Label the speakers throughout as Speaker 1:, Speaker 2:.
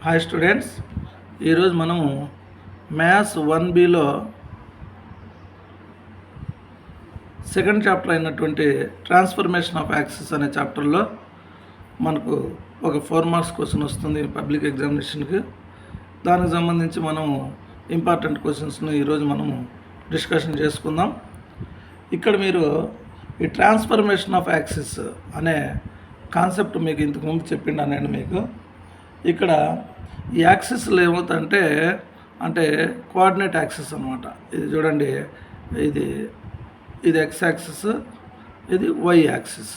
Speaker 1: Hi students, ఈరోజు మనము maths 1Bలో second chapter అయినటువంటి ట్రాన్స్ఫర్మేషన్ ఆఫ్ యాక్సిస్ అనే చాప్టర్లో మనకు ఒక 4 మార్క్స్ క్వశ్చన్ వస్తుంది పబ్లిక్ ఎగ్జామినేషన్కి. దానికి సంబంధించి మనము ఇంపార్టెంట్ క్వశ్చన్స్ను ఈరోజు మనము డిస్కషన్ చేసుకుందాం. ఇక్కడ మీరు ఈ ట్రాన్స్ఫర్మేషన్ ఆఫ్ యాక్సిస్ అనే కాన్సెప్ట్ మీకు ఇంతకుముందు చెప్పిండా నేను మీకు. ఇక్కడ ఈ యాక్సిస్లు ఏమవుతుందంటే అంటే కోఆర్డినేట్ యాక్సిస్ అనమాట. ఇది చూడండి, ఇది ఎక్స్ యాక్సిస్, ఇది వై యాక్సిస్.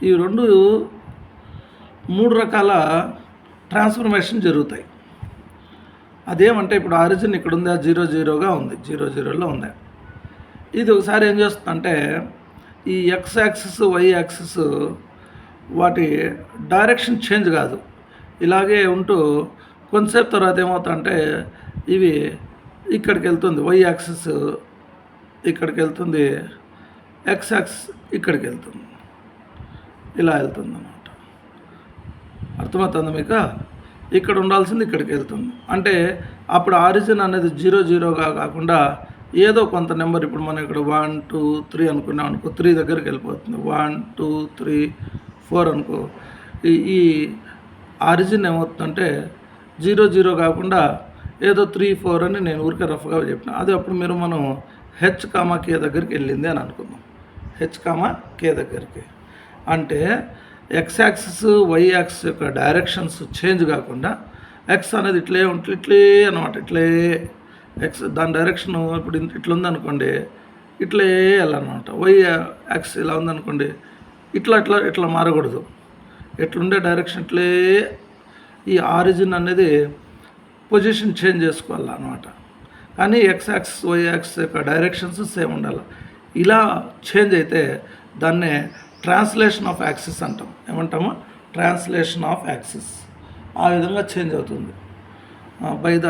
Speaker 1: ఈ మూడు రకాల ట్రాన్స్ఫర్మేషన్ జరుగుతాయి. అదేమంటే ఇప్పుడు ఆరిజిన్ ఇక్కడ ఉంది, 0 ఉంది, 0 ఉంది. ఇది ఒకసారి ఏం చేస్తుందంటే ఈ ఎక్స్ యాక్సిస్ వై యాక్సిస్ వాటి డైరెక్షన్ చేంజ్ కాదు, ఇలాగే ఉంటూ కొంతసేపు తర్వాత ఏమవుతుందంటే ఇవి ఇక్కడికి వెళ్తుంది, వై యాక్సిస్ ఇక్కడికి వెళ్తుంది, ఎక్స్ యాక్సిస్ ఇక్కడికి వెళ్తుంది, ఇలా వెళ్తుంది అన్నమాట. అర్థమవుతుంది మీకు? ఇక్కడ ఉండాల్సింది ఇక్కడికి వెళ్తుంది. అంటే అప్పుడు ఆరిజిన్ అనేది 0 కాకుండా ఏదో కొంత నెంబర్, ఇప్పుడు మనం ఇక్కడ 1 2 3 అనుకున్నాం అనుకో, 3 దగ్గరికి వెళ్ళిపోతుంది. 1 2 3 4 అనుకో. ఈ ఆరిజిన్ ఏమవుతుందంటే 0 కాకుండా ఏదో 3 4 అని నేను ఊరికే రఫ్గా చెప్పిన. అది అప్పుడు మనం H, K దగ్గరికి వెళ్ళింది అని అనుకుందాం. H, K దగ్గరికి అంటే ఎక్స్ యాక్సిస్ వై యాక్సిస్ యొక్క డైరెక్షన్స్ చేంజ్ కాకుండా ఎక్స్ అనేది ఇట్లే అనమాట. ఇట్లే ఎక్స్ దాని డైరెక్షన్ ఇప్పుడు ఇట్లా ఉందనుకోండి, ఇట్లే వెళ్ళాలన్నమాట. వై యాక్స్ ఇలా ఉందనుకోండి, ఇట్లా మారకూడదు. ఎట్లుండే డైరెక్షన్ ఇట్లే ఈ ఆరిజిన్ అనేది పొజిషన్ చేంజ్ చేసుకోవాలన్నమాట. కానీ ఎక్స్ యాక్సిస్ వై యాక్సిస్ యొక్క డైరెక్షన్స్ సేమ్ ఉండాలి. ఇలా చేంజ్ అయితే దాన్నే ట్రాన్స్లేషన్ ఆఫ్ యాక్సిస్ అంటాం. ఏమంటాము? Translation of axis. ఆ విధంగా చేంజ్ అవుతుంది by the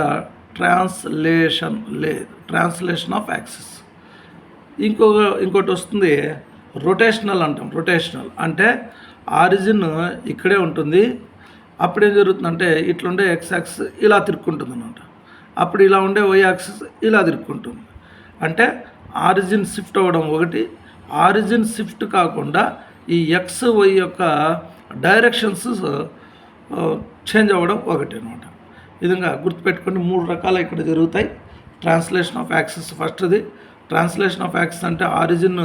Speaker 1: translation of axis. ఇంకోటి వస్తుంది రొటేషనల్ అంటాం. రొటేషనల్ అంటే ఆరిజిన్ ఇక్కడే ఉంటుంది, అప్పుడు ఏం జరుగుతుందంటే ఇట్లుండే ఎక్స్ యాక్సిస్ ఇలా తిరుక్కుంటుంది అనమాట. అప్పుడు ఇలా ఉండే వై యాక్సిస్ ఇలా తిరుక్కుంటుంది. అంటే ఆరిజిన్ షిఫ్ట్ అవ్వడం ఒకటి, ఆరిజిన్ షిఫ్ట్ కాకుండా ఈ ఎక్స్ వై యొక్క డైరెక్షన్స్ చేంజ్ అవ్వడం ఒకటి అనమాట. ఈ విధంగా గుర్తుపెట్టుకొని 3 రకాలు ఇక్కడ జరుగుతాయి. ట్రాన్స్లేషన్ ఆఫ్ యాక్సిస్ ఫస్ట్ది. ట్రాన్స్లేషన్ ఆఫ్ యాక్సిస్ అంటే ఆరిజిన్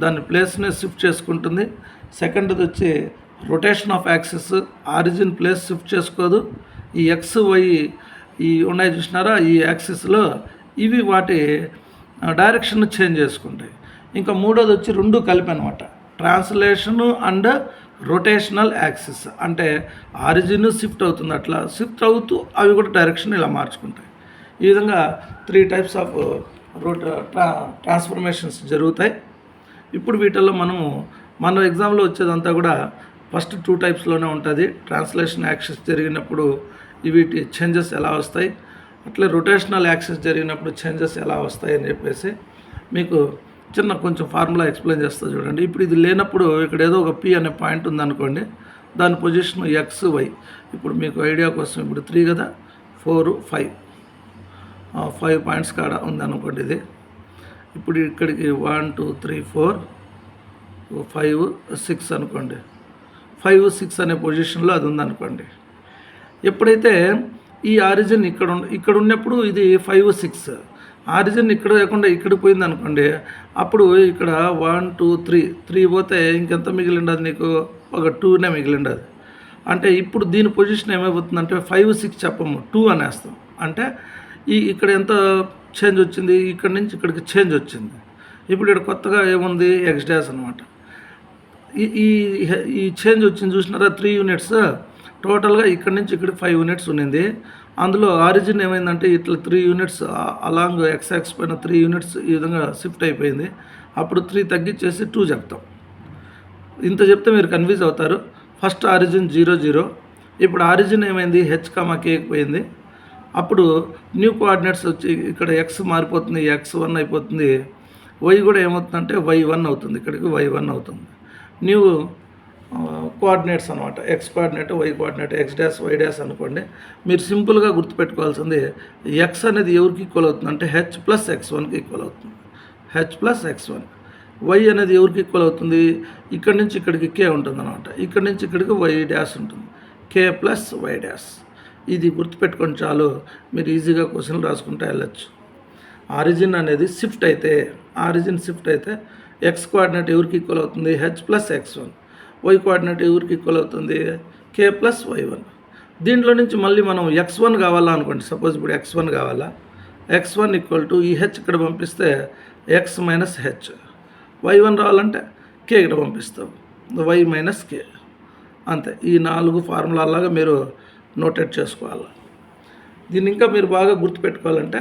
Speaker 1: దాని ప్లేస్ని షిఫ్ట్ చేసుకుంటుంది. సెకండ్ది వచ్చి rotation of axis, origin place shift చేసుకోదు. ఈ ఎక్స్ వై ఈ ఉన్నాయి చూసినారా, ఈ యాక్సిస్లో ఇవి వాటి డైరెక్షన్ చేంజ్ చేసుకుంటాయి. ఇంకా మూడోది వచ్చి 2 కలిపి అనమాట. ట్రాన్స్లేషన్ అండ్ రొటేషనల్ యాక్సిస్ అంటే ఆరిజిన్ షిఫ్ట్ అవుతుంది, అట్లా షిఫ్ట్ అవుతూ అవి కూడా డైరెక్షన్ ఇలా మార్చుకుంటాయి. ఈ విధంగా 3 టైప్స్ ఆఫ్ ట్రాన్స్ఫర్మేషన్స్ జరుగుతాయి. ఇప్పుడు వీటిల్లో మన ఎగ్జామ్లో వచ్చేదంతా కూడా ఫస్ట్ 2 టైప్స్లోనే ఉంటుంది. ట్రాన్స్లేషన్ యాక్సిస్ జరిగినప్పుడు వీటి చేంజెస్ ఎలా వస్తాయి, అట్లే రొటేషనల్ యాక్సిస్ జరిగినప్పుడు చేంజెస్ ఎలా వస్తాయి అని చెప్పేసి మీకు కొంచెం ఫార్ములా ఎక్స్ప్లెయిన్ చేస్తా చూడండి. ఇప్పుడు ఇది లేనప్పుడు ఇక్కడ ఏదో ఒక పి అనే పాయింట్ ఉందనుకోండి, దాని పొజిషన్ ఎక్స్ వై. ఇప్పుడు మీకు ఐడియా కోసం ఇప్పుడు 3 కదా, 4 5 పాయింట్స్ కాడ ఉందనుకోండి. ఇది ఇప్పుడు ఇక్కడికి 1 2 3 4 5 6 అనుకోండి. 5 6 అనే పొజిషన్లో అది ఉందనుకోండి. ఎప్పుడైతే ఈ ఆరిజిన్ ఇక్కడ ఉన్నప్పుడు ఇది 5 6, ఆరిజిన్ ఇక్కడ లేకుండా ఇక్కడ పోయింది అనుకోండి, అప్పుడు ఇక్కడ 1 2 3 పోతే ఇంకెంత మిగిలిండదు నీకు? ఒక 2నే మిగిలిండదు. అంటే ఇప్పుడు దీని పొజిషన్ ఏమైపోతుందంటే 5 6 చెప్పము, 2 అనేస్తాం. అంటే ఇక్కడ ఎంత చేంజ్ వచ్చింది? ఇక్కడ నుంచి ఇక్కడికి చేంజ్ వచ్చింది. ఇప్పుడు ఇక్కడ కొత్తగా ఏముంది? ఎక్స్ డాష్ అనమాట. ఈ చేంజ్ వచ్చింది చూసినారా, 3 యూనిట్స్ టోటల్గా. ఇక్కడ నుంచి ఇక్కడ 5 యూనిట్స్ ఉన్నింది. అందులో ఆరిజిన్ ఏమైందంటే ఇట్లా 3 యూనిట్స్ అలాంగ్ ఎక్స్ యాక్సిస్ పైన 3 యూనిట్స్ ఈ విధంగా షిఫ్ట్ అయిపోయింది. అప్పుడు 3 తగ్గించేసి 2 చెప్తాం. ఇంత చెప్తే మీరు కన్ఫ్యూజ్ అవుతారు. ఫస్ట్ ఆరిజిన్ 0 ఇప్పుడు ఆరిజిన్ ఏమైంది? H, K పోయింది. అప్పుడు న్యూ కోఆర్డినేట్స్ వచ్చి ఇక్కడ ఎక్స్ మారిపోతుంది, x1 అయిపోతుంది. వై కూడా ఏమవుతుందంటే y1 అవుతుంది, ఇక్కడికి y1 అవుతుంది. న్యూ కోఆర్డినేట్స్ అనమాట. X coordinate, Y coordinate, X dash why dash అనుకోండి. మీరు సింపుల్గా గుర్తుపెట్టుకోవాల్సింది ఎక్స్ అనేది ఎవరికి ఈక్వల్ అవుతుంది అంటే హెచ్ ప్లస్ ఎక్స్1కి ఈక్వల్ అవుతుంది. H plus X one. వై అనేది ఎవరికి ఈక్వల్ అవుతుంది, ఇక్కడి నుంచి ఇక్కడికి కే ఉంటుంది అనమాట. ఇక్కడి నుంచి ఇక్కడికి వై డాష్ ఉంటుంది. కే ప్లస్ వై డాష్. ఇది గుర్తుపెట్టుకొని చాలు, మీరు ఈజీగా క్వశ్చన్లు రాసుకుంటూ వెళ్ళచ్చు. ఆరిజిన్ అనేది షిఫ్ట్ అయితే ఎక్స్ కోఆర్డినేట్ ఎవరికి ఈక్వల్ అవుతుంది, H plus X one. Why coordinate ఎవరికి ఈక్వల్ అవుతుంది, కే ప్లస్ వై1. దీంట్లో నుంచి మళ్ళీ మనం ఎక్స్1 కావాలా అనుకోండి. సపోజ్ ఇప్పుడు ఎక్స్1 కావాలా, ఎక్స్1 ఈక్వల్ టు ఈ హెచ్ ఇక్కడ పంపిస్తే ఎక్స్ మైనస్ హెచ్. వై1 రావాలంటే కే ఇక్కడ పంపిస్తాం, వై మైనస్ కే. అంతే. ఈ 4 ఫార్ములాలాగా మీరు నోటెడ్ చేసుకోవాలి. దీన్ని ఇంకా మీరు బాగా గుర్తుపెట్టుకోవాలంటే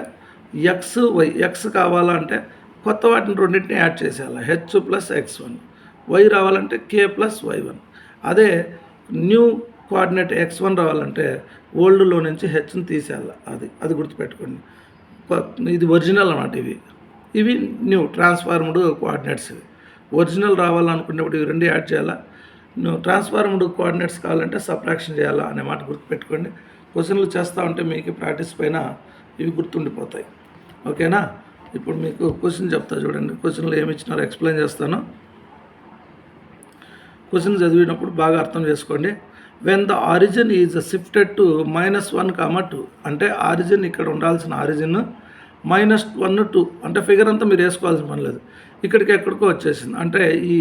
Speaker 1: ఎక్స్ వై, ఎక్స్ కావాలంటే కొత్త వాటిని రెండింటిని యాడ్ చేసేయాలి, హెచ్ ప్లస్ ఎక్స్1. వై రావాలంటే కే ప్లస్ వై1. అదే న్యూ కోఆర్డినేట్ ఎక్స్1 రావాలంటే ఓల్డ్లో నుంచి హెచ్ని తీసేయాలి. అది గుర్తుపెట్టుకోండి. ఇది ఒరిజినల్ అన్నమాట. ఇవి న్యూ ట్రాన్స్ఫార్మ్డ్ కోఆర్డినేట్స్. ఒరిజినల్ రావాలనుకునేప్పుడు ఇవి రెండు యాడ్ చేయాలా. ట్రాన్స్ఫార్మ్డ్ కోఆర్డినేట్స్ కావాలంటే సబ్ట్రాక్షన్ చేయాలా అనే మాట గుర్తుపెట్టుకోండి. క్వశ్చన్లు చేస్తూ ఉంటే మీకు ప్రాక్టీస్ పైన ఇవి గుర్తుండిపోతాయి. ఓకేనా? ఇప్పుడు మీకు క్వశ్చన్ చెప్తా చూడండి. క్వశ్చన్లు ఏమి ఇచ్చినారో ఎక్స్ప్లెయిన్ చేస్తాను. క్వశ్చన్ చదివినప్పుడు బాగా అర్థం చేసుకోండి. When the origin is shifted to -1, 2 అంటే ఆరిజిన్ ఇక్కడ ఉండాల్సిన ఆరిజిన్ -1, 2 అంటే ఫిగర్ అంతా మీరు వేసుకోవాల్సిన పని లేదు. ఇక్కడికి ఎక్కడికో వచ్చేసింది అంటే ఈ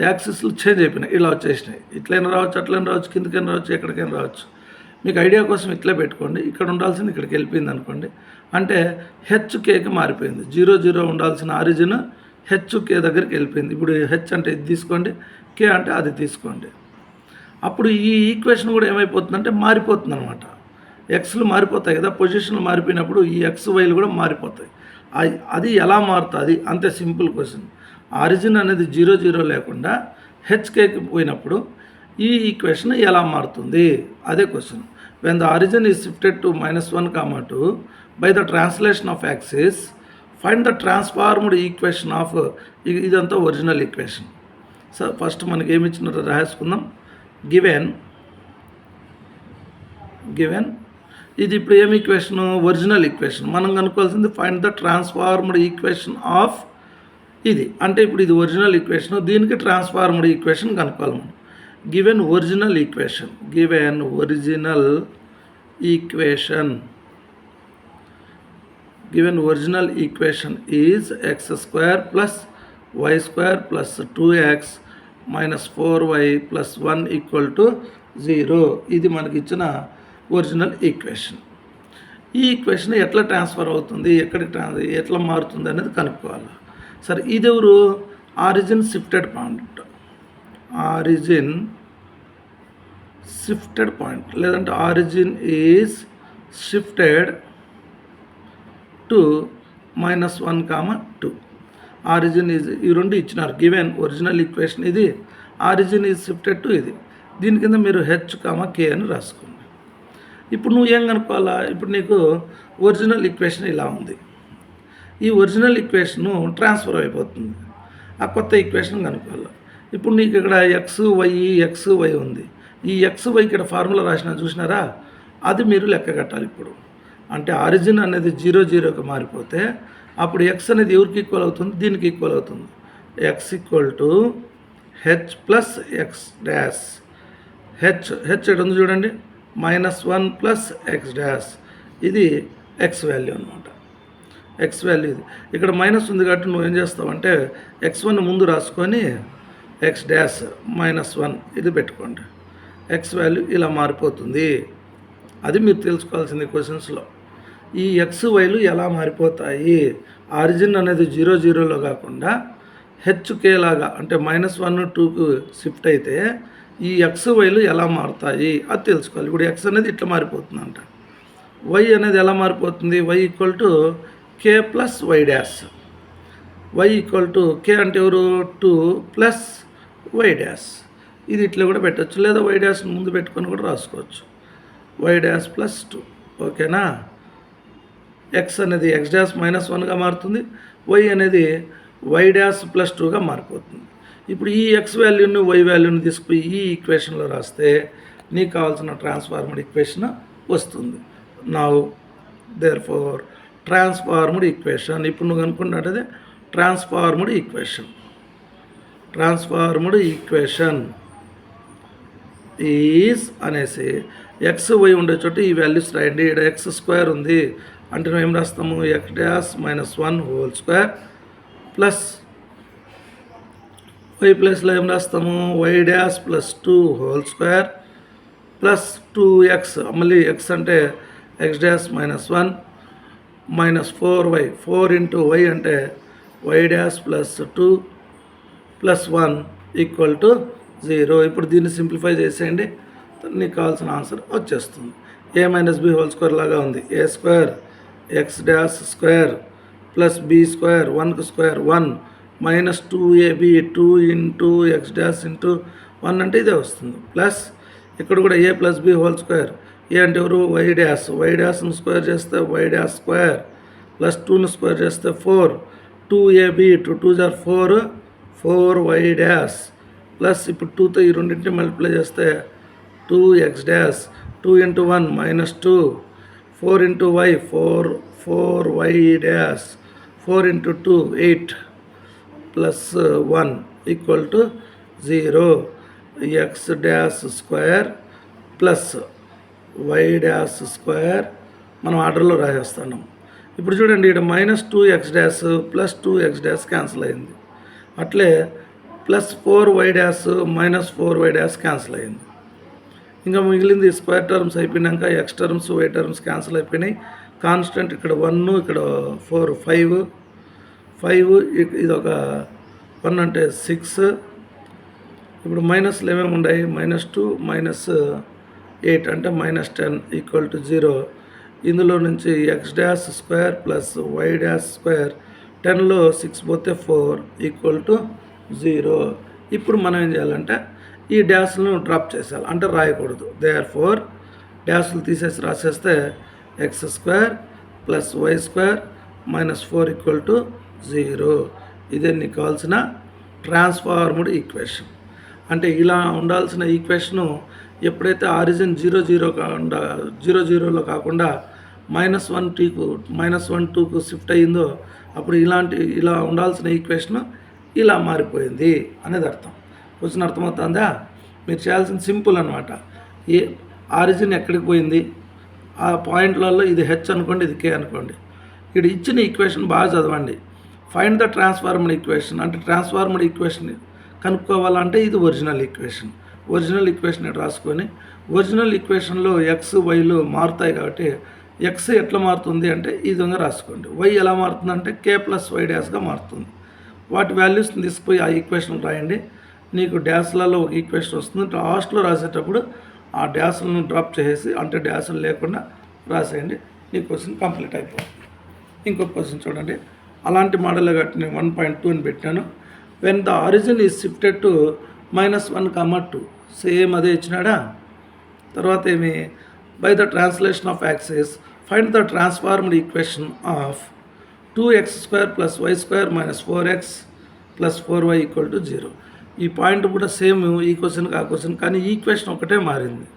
Speaker 1: యాక్సిస్లు చేంజ్ అయిపోయినాయి, ఇలా వచ్చేసినాయి. ఇట్లైనా రావచ్చు, అట్లైనా రావచ్చు, కిందకైనా రావచ్చు, ఎక్కడికైనా రావచ్చు. మీకు ఐడియా కోసం ఇట్లే పెట్టుకోండి. ఇక్కడ ఉండాల్సింది ఇక్కడికి వెళ్ళిపోయింది అనుకోండి, అంటే హెచ్ కేకి మారిపోయింది. 0, 0 ఉండాల్సిన ఆరిజిన్ హెచ్ కే దగ్గరికి వెళ్ళిపోయింది. ఇప్పుడు హెచ్ అంటే ఇది తీసుకోండి, కే అంటే అది తీసుకోండి. అప్పుడు ఈ ఈక్వేషన్ కూడా ఏమైపోతుందంటే మారిపోతుంది అనమాట. ఎక్స్లు మారిపోతాయి కదా, పొజిషన్లు మారిపోయినప్పుడు ఈ ఎక్స్ వైలు కూడా మారిపోతాయి. అది ఎలా మారుతుంది అంతే సింపుల్ క్వశ్చన్. ఆరిజిన్ అనేది 0, 0 లేకుండా హెచ్కేకి పోయినప్పుడు ఈ ఈక్వేషన్ ఎలా మారుతుంది అదే question. When the origin is shifted to -1, 2 by the translation of axis find the transformed equation of, ఇదంతా ఒరిజినల్ ఈక్వేషన్. సో ఫస్ట్ మనకి ఏమి ఇచ్చినారో రాసుకుందాం. గివెన్ ఇది ఇప్పుడు ఏం ఈక్వేషన్, ఒరిజినల్ ఈక్వేషన్. మనం కనుక్కోవాల్సింది find the transformed equation of ఇది. అంటే ఇప్పుడు ఇది ఒరిజినల్ ఈక్వేషన్, దీనికి ట్రాన్స్ఫార్మ్డ్ ఈక్వేషన్ కనుక్కోవాలి మనం. Given original equation is x² + y² + 2x - 4y + 1 = 0. ఇది మనకి ఇచ్చిన ఒరిజినల్ ఈక్వేషన్. ఈ ఈక్వేషన్ ఎట్లా ట్రాన్స్ఫర్ అవుతుంది, ఎట్లా మారుతుంది అనేది కనుక్కోవాలి. సరే, ఇది ఎవరు, ఆరిజిన్ షిఫ్టెడ్ పాయింట్ లేదంటే origin is shifted to -1, 2. Origin is, ఈ రెండు ఇచ్చినారు. గివెన్ ఒరిజినల్ ఈక్వేషన్ ఇది, ఆరిజిన్ ఈజ్ షిఫ్టెడ్ టు ఇది. దీని కింద మీరు హెచ్, కే అని రాసుకోండి. ఇప్పుడు నువ్వు ఏం కనుక్కోవాలా, ఇప్పుడు నీకు ఒరిజినల్ ఈక్వేషన్ ఇలా ఉంది. ఈ ఒరిజినల్ ఈక్వేషను ట్రాన్స్ఫర్ అయిపోతుంది, ఆ కొత్త ఈక్వేషన్ కనుక్కోవాలి. ఇప్పుడు నీకు ఇక్కడ ఎక్స్ వై ఉంది. ఈ ఎక్స్ వై ఇక్కడ ఫార్ములా రాసిన చూసినారా, అది మీరు లెక్క కట్టాలి. ఇప్పుడు అంటే ఆరిజిన్ అనేది 0, 0కి మారిపోతే అప్పుడు ఎక్స్ అనేది ఎవరికి ఈక్వల్ అవుతుంది, దీనికి ఈక్వల్ అవుతుంది. X = H plus x dash. H ఎక్కడ ఉంది చూడండి, -1 + ఎక్స్ డాష్. ఇది ఎక్స్ వాల్యూ అనమాట. ఎక్స్ వాల్యూ ఇది. ఇక్కడ మైనస్ ఉంది కాబట్టి నువ్వు ఏం చేస్తావంటే x1 ముందు రాసుకొని ఎక్స్ డాష్ -1 ఇది పెట్టుకోండి. ఎక్స్ వాల్యూ ఇలా మారిపోతుంది. అది మీరు తెలుసుకోవాల్సింది క్వశ్చన్స్లో. ఈ ఎక్స్ వైలు ఎలా మారిపోతాయి, ఆరిజిన్ అనేది 0, 0లో కాకుండా హెచ్కే లాగా అంటే -1, 2కు షిఫ్ట్ అయితే ఈ ఎక్స్ వైలు ఎలా మారుతాయి అది తెలుసుకోవాలి. ఇప్పుడు ఎక్స్ అనేది ఇట్లా మారిపోతుంది అంట. వై అనేది ఎలా మారిపోతుంది, y = k + y dash. y = k అంటే ఎవరు, 2 + y డాష్. ఇది ఇట్లా కూడా పెట్టచ్చు, లేదా y డాష్ ముందు పెట్టుకొని కూడా రాసుకోవచ్చు. y dash + 2. ఓకేనా? ఎక్స్ అనేది x డాష్ -1గా మారుతుంది, y అనేది y డాష్ + 2గా మారిపోతుంది. ఇప్పుడు ఈ ఎక్స్ వాల్యూని వై వాల్యూని తీసుకుపోయి ఈ ఈక్వేషన్లో రాస్తే నీకు కావాల్సిన ట్రాన్స్ఫార్మడ్ ఈక్వేషన్ వస్తుంది. నౌ దేర్ ఫోర్ ట్రాన్స్ఫార్మడ్ ఈక్వేషన్, ఇప్పుడు నువ్వు అనుకున్నట్టు ట్రాన్స్ఫార్మడ్ ఈక్వేషన్ ఈజ్ అనేసి ఎక్స్ వై ఉండే చోట ఈ వాల్యూస్ రాయండి. ఇక్కడ ఎక్స్ స్క్వేర్ ఉంది అంటే నువ్వు ఏం రాస్తాము, X dash -1 whole square plus Y ప్లస్లో ఏం రాస్తాము, Y dash +2 whole square plus 2x, మళ్ళీ ఎక్స్ అంటే X dash -1 -4y, 4 into why అంటే వై డాష్ +2 +1 = 0. ఇప్పుడు దీన్ని సింప్లిఫై చేసేయండి, నీకు కావాల్సిన ఆన్సర్ వచ్చేస్తుంది. a - b హోల్ స్క్వేర్ లాగా ఉంది. a square X dash square plus b square 1కి square 1 -2ab 2 into X dash into 1 అంటే ఇదే వస్తుంది. ప్లస్ ఇక్కడ కూడా a + b whole square, A అంటే ఎవరు వై డాష్ను స్క్వేర్ చేస్తే వై డాష్ స్క్వేర్ ప్లస్ 2ను స్క్వేర్ చేస్తే 4 2ab 2 2 = 4 4y డాష్ ప్లస్ ఇప్పుడు 2తో ఈ రెండింటిని మల్టిప్లై చేస్తే 2x dash 2 into 1 -2 4 into y 4y dash 4 into 2 8 plus 1 = 0. X dash square plus Y dash square మనం ఆర్డర్లో రాసేస్తున్నాం. ఇప్పుడు చూడండి, ఇక్కడ -2x dash plus 2x dash cancel అయింది. అట్లే plus 4y dash -4y dash cancel అయింది. ఇంకా మిగిలింది స్క్వేర్ టర్మ్స్ అయిపోయినాక X terms Y terms cancel అయిపోయినాయి. కాన్స్టెంట్ ఇక్కడ 1 ఇక్కడ 4 5 ఇది ఒక 1 అంటే 6. ఇప్పుడు మైనస్లు ఏమేమి ఉన్నాయి, -2 -8 అంటే -10 = 0. ఇందులో నుంచి X dash square plus Y dash square 10లో 6 పోతే 4 = 0. ఇప్పుడు మనం ఏం చేయాలంటే ఈ డాష్లను డ్రాప్ చేసేయాలి, అంటే రాయకూడదు. దేర్ ఫోర్ డాష్లు తీసేసి రాసేస్తే X square plus why square -4 = 0. ఇదే నీకు కావాల్సిన ట్రాన్స్ఫార్మ్డ్ ఈక్వేషన్. అంటే ఇలా ఉండాల్సిన ఈక్వేషను ఎప్పుడైతే ఆరిజిన్ 0 కాకుండా -1 2కు షిఫ్ట్ అయ్యిందో అప్పుడు ఇలా ఉండాల్సిన ఈక్వేషన్ ఇలా మారిపోయింది అనేది అర్థం. క్వశ్చన్ అర్థమవుతుందా? మీరు చేయాల్సిన సింపుల్ అనమాట. ఏ ఆరిజిన్ ఎక్కడికి పోయింది, ఆ పాయింట్లలో ఇది హెచ్ అనుకోండి, ఇది కే అనుకోండి. ఇక్కడ ఇచ్చిన ఈక్వేషన్ బాగా చదవండి. ఫైండ్ ద ట్రాన్స్ఫార్మ్డ్ ఈక్వేషన్ అంటే ట్రాన్స్ఫార్మ్డ్ ఈక్వేషన్ కనుక్కోవాలంటే ఇది ఒరిజినల్ ఈక్వేషన్ ఇక్కడ రాసుకొని, ఒరిజినల్ ఈక్వేషన్లో ఎక్స్ వైలు మారుతాయి కాబట్టి ఎక్స్ ఎట్లా మారుతుంది అంటే ఈ విధంగా రాసుకోండి. వై ఎలా మారుతుందంటే కే ప్లస్ వై డాష్గా మారుతుంది. వాటి వాల్యూస్ని తీసుకుపోయి ఆ ఈక్వేషన్ రాయండి. నీకు డాష్లలో ఒక ఈక్వేషన్ వస్తుంది. లాస్ట్లో రాసేటప్పుడు ఆ డాష్లను డ్రాప్ చేసేసి అంటే డాష్లు లేకుండా రాసేయండి, నీ క్వశ్చన్ కంప్లీట్ అయిపోతుంది. ఇంకొక క్వశ్చన్ చూడండి, అలాంటి మోడల్ కాబట్టి నేను 1.2 అని పెట్టాను. When the origin is shifted to -1, 2 same అదే ఇచ్చినాడా. తర్వాత ఏమి, by the translation of axis find the transformed equation of 2x² + y² - 4x + 4y = 0. ఈ పాయింట్ కూడా సేమ్ ఈ క్వశ్చన్కి ఆ క్వశ్చన్, కానీ ఈక్వేషన్ ఒకటే మారింది.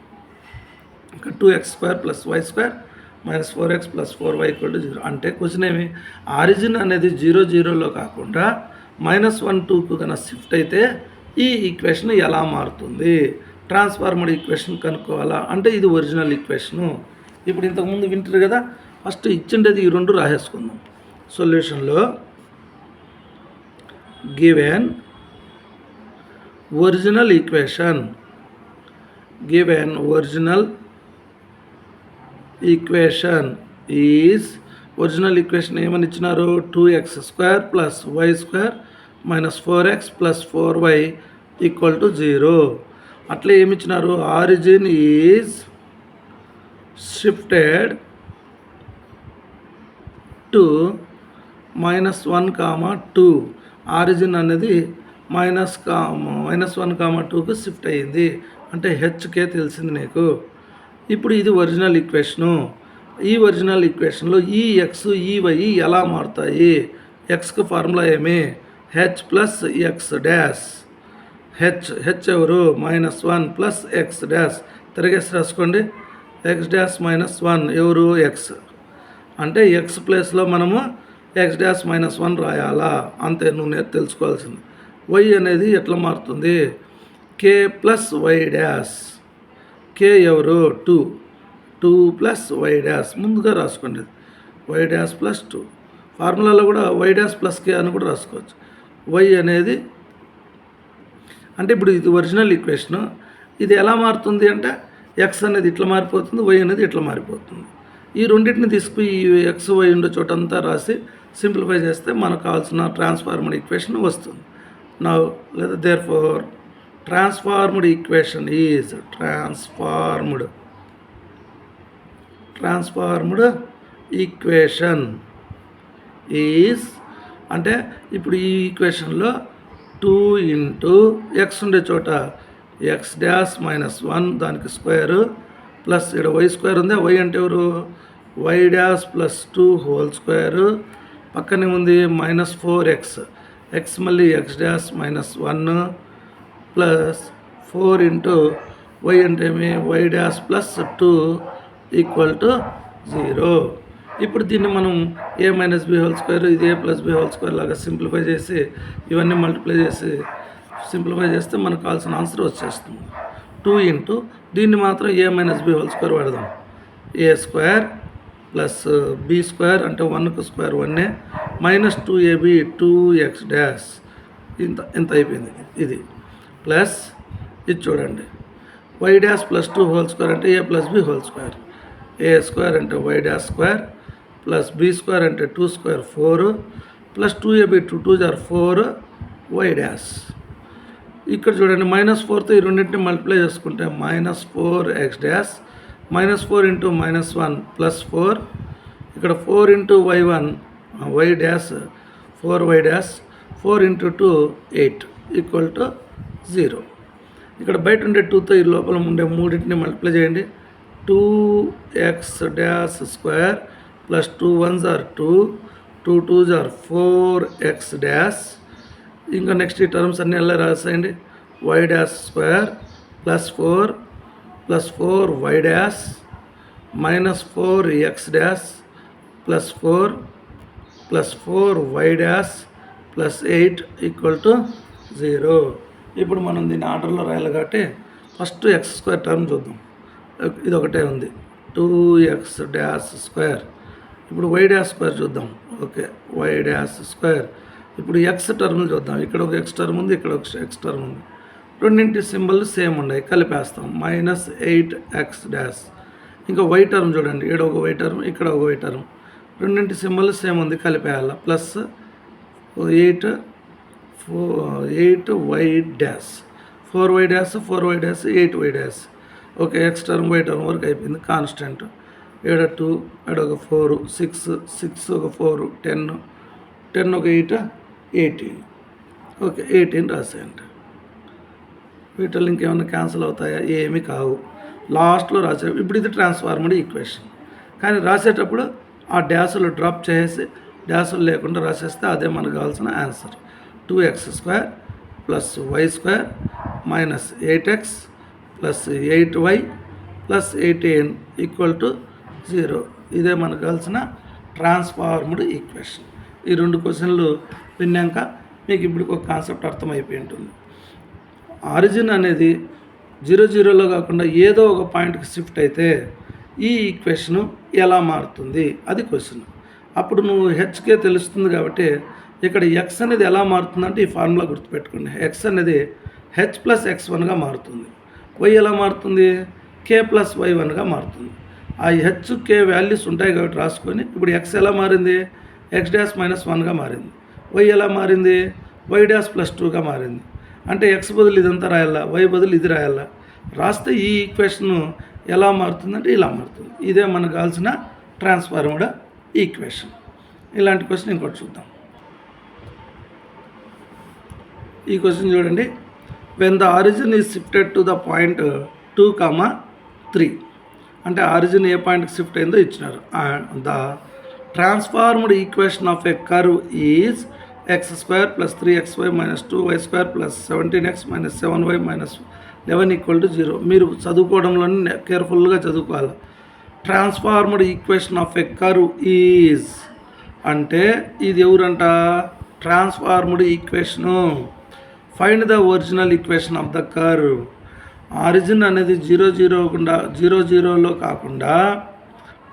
Speaker 1: ఇంకా 2x² + y² - 4x + 4y = 0. అంటే క్వశ్చన్ ఏమి, ఆరిజిన్ అనేది 0 కాకుండా -1 2కు కన్నా షిఫ్ట్ అయితే ఈ ఈక్వేషన్ ఎలా మారుతుంది, ట్రాన్స్ఫార్మడ్ ఈక్వేషన్ కనుక్కోవాలా అంటే ఇది ఒరిజినల్ ఈక్వేషను. ఇప్పుడు ఇంతకుముందు వింటారు కదా, ఫస్ట్ ఇచ్చిండేది ఈ రెండు రాసేసుకుందాం. సొల్యూషన్లో given original equation is original equation ఏమని ఇచ్చినారు, 2x² + y² - 4x + 4y = 0. అట్లే ఏమి ఇచ్చినారు, origin is shifted to -1, 2. Origin అనేది -1, 2కు షిఫ్ట్ అయ్యింది అంటే హెచ్కే తెలిసింది నీకు. ఇప్పుడు ఇది ఒరిజినల్ ఈక్వేషను. ఈ ఒరిజినల్ ఈక్వేషన్లో ఈ ఎక్స్ ఈ వై ఎలా మారుతాయి, ఎక్స్కి ఫార్ములా ఏమి, హెచ్ + ఎక్స్ డాష్ హెచ్ ఎవరు -1 ప్లస్ ఎక్స్ డాష్ తిరిగేసి రాసుకోండి. ఎక్స్ డాష్ -1 ఎవరు ఎక్స్, అంటే ఎక్స్ ప్లేస్లో మనము ఎక్స్ డాష్ -1 రాయాలా, అంతే నువ్వు తెలుసుకోవాల్సింది. వై అనేది ఎట్లా మారుతుంది, కే ప్లస్ వై డాష్, కే ఎవరు 2 ప్లస్ వై డాష్ ముందుగా రాసుకోండి. వై డాష్ ప్లస్ 2 ఫార్ములాలో కూడా వై డాష్ ప్లస్ కే అని కూడా రాసుకోవచ్చు. వై అనేది అంటే ఇప్పుడు ఇది ఒరిజినల్ ఈక్వేషను, ఇది ఎలా మారుతుంది అంటే ఎక్స్ అనేది ఇట్లా మారిపోతుంది, వై అనేది ఇట్లా మారిపోతుంది. ఈ రెండింటిని తీసుకుని ఈ ఎక్స్ వై ఉండే చోటంతా రాసి సింప్లిఫై చేస్తే మనకు కావాల్సిన ట్రాన్స్ఫార్మ్డ్ ఈక్వేషన్ వస్తుంది. నా లేదా therefore transformed equation is transformed equation is అంటే ఇప్పుడు ఈ ఈక్వేషన్లో 2 ఇంటూ ఎక్స్ ఉండే చోట ఎక్స్ డాష్ -1 దానికి స్క్వేరు ప్లస్ ఇక్కడ వై స్క్వేర్ ఉంది. వై అంటే ఎవరు y dash plus 2 whole square, పక్కనే ఉంది -4x, ఎక్స్ మళ్ళీ x dash -1 plus 4 into why అంటే ఏమి y dash plus 2 equal to 0. ఇప్పుడు దీన్ని మనం a - b హోల్ స్క్వేర్ ఇది a + b హోల్ స్క్వేర్ లాగా సింప్లిఫై చేసి ఇవన్నీ మల్టిప్లై చేసి సింప్లిఫై చేస్తే మనకు కావాల్సిన ఆన్సర్ వచ్చేస్తుంది. 2 ఇంటూ దీన్ని మాత్రం a - b హోల్ స్క్వేర్ వాడదాం. a square plus b square అంటే 1కు స్క్వేర్ 1 -2ab 2x డాష్ ఇంత అయిపోయింది. ఇది ప్లస్ ఇది చూడండి Y dash plus 2 whole square అంటే a + b whole square, a square అంటే Y dash square plus B square అంటే 2 square 4 plus 2ab 2 2 4 y dash. ఇక్కడ చూడండి -4తో ఈ రెండింటిని మల్టిప్లై చేసుకుంటే -4x డాష్ -4 ఇంటూ -1 ప్లస్ 4 ఇక్కడ 4 into y1 y dash 4 y dash 4 into 2 8 equal to 0. ఇక్కడ బయట ఉండే 2తో ఈ లోపల ఉండే మూడింటిని మల్టిప్లై చేయండి. 2x dash square plus 2 1s are 2 2 2s are 4x dash. ఇంకా నెక్స్ట్ ఈ టర్మ్స్ అన్నీ ఎలా రాసేయండి. Y dash square plus 4 y dash -4x dash plus 4 y dash plus 8 equal to 0. ఇప్పుడు మనం దీన్ని ఆర్డర్లో రాయాలి కాబట్టి ఫస్ట్ ఎక్స్ స్క్వేర్ టర్మ్ చూద్దాం. ఇది ఒకటే ఉంది 2x డాష్ స్క్వేర్. ఇప్పుడు వై డాష్ స్క్వేర్ చూద్దాం. Okay y dash square. ఇప్పుడు ఎక్స్ టర్మ్లు చూద్దాం. ఇక్కడ ఒక ఎక్స్ టర్మ్ ఉంది, ఇక్కడ ఒక ఎక్స్ టర్మ్ ఉంది. రెండింటి సింబల్ సేమ్ ఉన్నాయి, కలిపేస్తాం -8x డాష్. ఇంకా వై టర్మ్ చూడండి, ఇక్కడ ఒక వై టర్మ్ ఇక్కడ ఒక వై టర్మ్, రెండింటి సింబల్ సేమ్ ఉంది, కలిపేయాలి plus 8 y dash 4 y dash 8 y dash. Okay x term y term వరకు అయిపోయింది. కాన్స్టెంట్ ఇక్కడ 2 ఇక్కడ ఒక 4 6 ఒక 4 10 ఒక 8 18. ఓకే 18 రాసేయండి. వీటిలో ఇంకేమైనా క్యాన్సిల్ అవుతాయా, ఏమీ కావు. లాస్ట్లో రాసే ఇప్పుడు ఇది ట్రాన్స్ఫార్మడ్ ఈక్వేషన్, కానీ రాసేటప్పుడు ఆ డ్యాసులు డ్రాప్ చేసి డ్యాసులు లేకుండా రాసేస్తే అదే మనకు కావాల్సిన answer. 2x square plus why square -8x plus 8y plus 18 equal to 0. ఇదే మనకు కావాల్సిన ట్రాన్స్ఫార్మ్డ్ ఈక్వేషన్. ఈ 2 క్వశ్చన్లు విన్నాక మీకు ఇప్పుడు ఒక కాన్సెప్ట్ అర్థమైపోయి ఉంటుంది. ఆరిజిన్ అనేది 0 కాకుండా ఏదో ఒక పాయింట్కి షిఫ్ట్ అయితే ఈ ఈక్వేషను ఎలా మారుతుంది అది క్వశ్చన్. అప్పుడు నువ్వు హెచ్కే తెలుస్తుంది కాబట్టి ఇక్కడ ఎక్స్ అనేది ఎలా మారుతుందంటే ఈ ఫార్ములా గుర్తుపెట్టుకోండి. ఎక్స్ అనేది హెచ్ ప్లస్ x1గా మారుతుంది, వై ఎలా మారుతుంది కే ప్లస్ y1గా మారుతుంది. ఆ హెచ్ కే వాల్యూస్ ఉంటాయి కాబట్టి రాసుకొని ఇప్పుడు ఎక్స్ ఎలా మారింది ఎక్స్ డాష్ -1గా మారింది, వై ఎలా మారింది వై డాష్ ప్లస్ 2గా మారింది. అంటే ఎక్స్ బదులు ఇదంతా రాయాలా, వై బదులు ఇది రాయాలా, రాస్తే ఈ ఈక్వేషన్ ఎలా మారుతుందంటే ఇలా మారుతుంది. ఇదే మనకు కావాల్సిన ట్రాన్స్ఫార్మ్డ్ ఈక్వేషన్. ఇలాంటి క్వశ్చన్ ఇంకోటి చూద్దాం. ఈ క్వశ్చన్ చూడండి. When the origin is shifted to the point 2, 3 అంటే ఆరిజిన్ ఏ పాయింట్కి షిఫ్ట్ అయిందో ఇచ్చినారు. The transformed equation of a curve is X square plus 3xy minus 2y square plus 17x minus 7y minus 11 equal to 0. మీరు చదువుకోవడంలోనే కేర్ఫుల్గా చదువుకోవాలి. Transformed equation of a curve is అంటే ఇది ఎవరంట? Transformed equation. Find the original equation of the curve. Origin అనేది 0 కాకుండా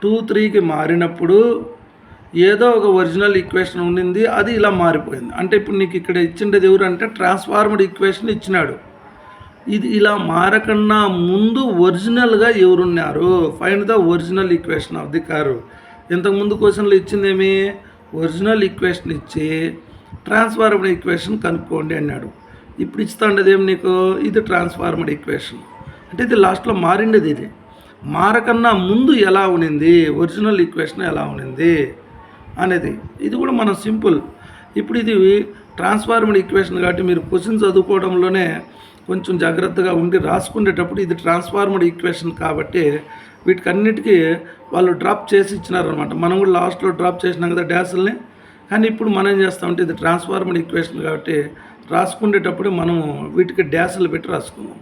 Speaker 1: 2 3కి మారినప్పుడు ఏదో ఒక ఒరిజినల్ ఈక్వేషన్ ఉండింది, అది ఇలా మారిపోయింది. అంటే ఇప్పుడు నీకు ఇక్కడ ఇచ్చిండేది ఎవరు అంటే ట్రాన్స్ఫార్మ్డ్ ఈక్వేషన్ ఇచ్చినాడు. ఇది ఇలా మారకన్నా ముందు ఒరిజినల్గా ఎవరున్నారు? Find the original equation of the curve. ఇంతకుముందు క్వశ్చన్లో ఇచ్చిందేమి? ఒరిజినల్ ఈక్వేషన్ ఇచ్చి ట్రాన్స్ఫార్మ్డ్ ఈక్వేషన్ కనుక్కోండి అన్నాడు. ఇప్పుడు ఇస్తుండేది ఏమి నీకు? ఇది ట్రాన్స్ఫార్మ్డ్ ఈక్వేషన్. అంటే ఇది లాస్ట్లో మారిండేది. ఇది మారకన్నా ముందు ఎలా ఉన్నింది, ఒరిజినల్ ఈక్వేషన్ ఎలా ఉన్నింది అనేది. ఇది కూడా మనం సింపుల్. ఇప్పుడు ఇది ట్రాన్స్ఫార్మ్డ్ ఈక్వేషన్ కాబట్టి మీరు క్వశ్చన్ చదువుకోవడంలోనే కొంచెం జాగ్రత్తగా ఉండి రాసుకునేటప్పుడు ఇది ట్రాన్స్ఫార్మ్డ్ ఈక్వేషన్ కాబట్టి వీటికన్నిటికీ వాళ్ళు డ్రాప్ చేసి ఇచ్చినారనమాట. మనం కూడా లాస్ట్లో డ్రాప్ చేసినాం కదా డ్యాసుల్ని. కానీ ఇప్పుడు మనం ఏం చేస్తామంటే ఇది ట్రాన్స్ఫార్మ్డ్ ఈక్వేషన్ కాబట్టి రాసుకునేటప్పుడు మనము వీటికి డ్యాసులు పెట్టి రాసుకుందాం.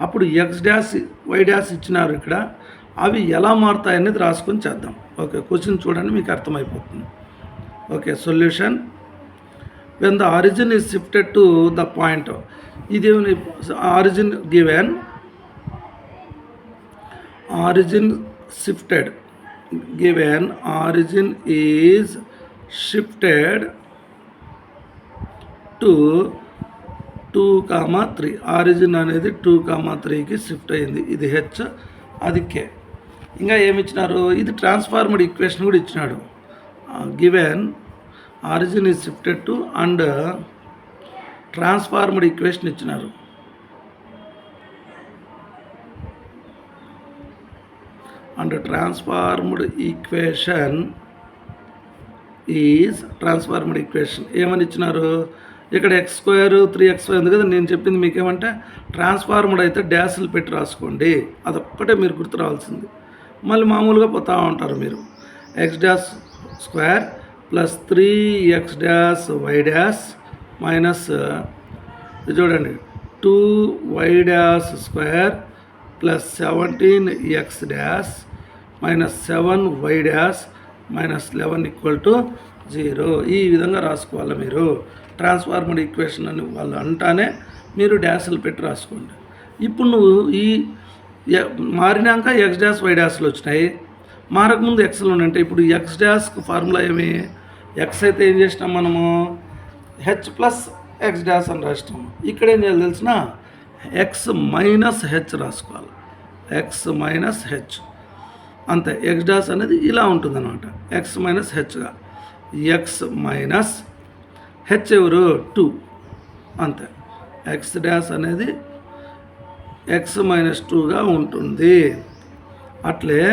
Speaker 1: అప్పుడు ఎక్స్ డ్యాష్ వై డ్యాష్ ఇచ్చినారు ఇక్కడ, అవి ఎలా మారుతాయి అనేది రాసుకొని చేద్దాం. ఓకే, క్వశ్చన్ చూడండి, మీకు అర్థమైపోతుంది. Okay, solution. When the origin is shifted to the point. ఇది origin given, origin shifted, given origin is shifted to 2,3. Origin అనేది 2,3కి షిఫ్ట్ అయింది. ఇది హెచ్, అది కే. ఇంకా ఏమి ఇచ్చినారు? ఇది ట్రాన్స్ఫార్మ్డ్ ఈక్వేషన్ కూడా ఇచ్చినాడు. Given origin is shifted to and transformed equation ఇచ్చినారు. And transformed equation is transformed equation ఏమని ఇచ్చినారు? ఇక్కడ ఎక్స్ స్క్వేర్ 3xy ఉంది కదా. నేను చెప్పింది మీకేమంటే ట్రాన్స్ఫార్మ్డ్ అయితే డ్యాష్లు పెట్టి రాసుకోండి, అదొక్కటే మీరు గుర్తు రావాల్సింది. మళ్ళీ మామూలుగా పోతూ ఉంటారు మీరు. X dash square plus 3x dash why dash minus చూడండి 2y dash square plus 17x dash minus 7y dash minus 11 equal to 0. ఈ విధంగా రాసుకోవాలి మీరు. ట్రాన్స్ఫార్మ్డ్ ఈక్వేషన్ అని వాళ్ళు అంటానే మీరు డ్యాష్లు పెట్టి రాసుకోండి. ఇప్పుడు నువ్వు ఈ మారినాక ఎక్స్ డాష్ వై డాష్లు వచ్చినాయి, మారకముందు ఎక్స్లు ఉన్నాయంటే ఇప్పుడు ఎక్స్ డాష్కి ఫార్ములా ఏమి? ఎక్స్ అయితే ఏం చేసినాం మనము? హెచ్ ప్లస్ ఎక్స్ డాష్ అని రాసినాము. ఇక్కడ ఏం చేయాలి తెలిసిన? ఎక్స్ మైనస్ హెచ్ రాసుకోవాలి. ఎక్స్ మైనస్ హెచ్ అంతే. ఎక్స్ డాష్ అనేది ఇలా ఉంటుందన్నమాట, ఎక్స్ మైనస్ హెచ్గా. ఎక్స్ మైనస్ హెచ్ ఎవరు? 2 అంతే. ఎక్స్ డాష్ అనేది ఎక్స్ మైనస్ 2గా ఉంటుంది. అట్లే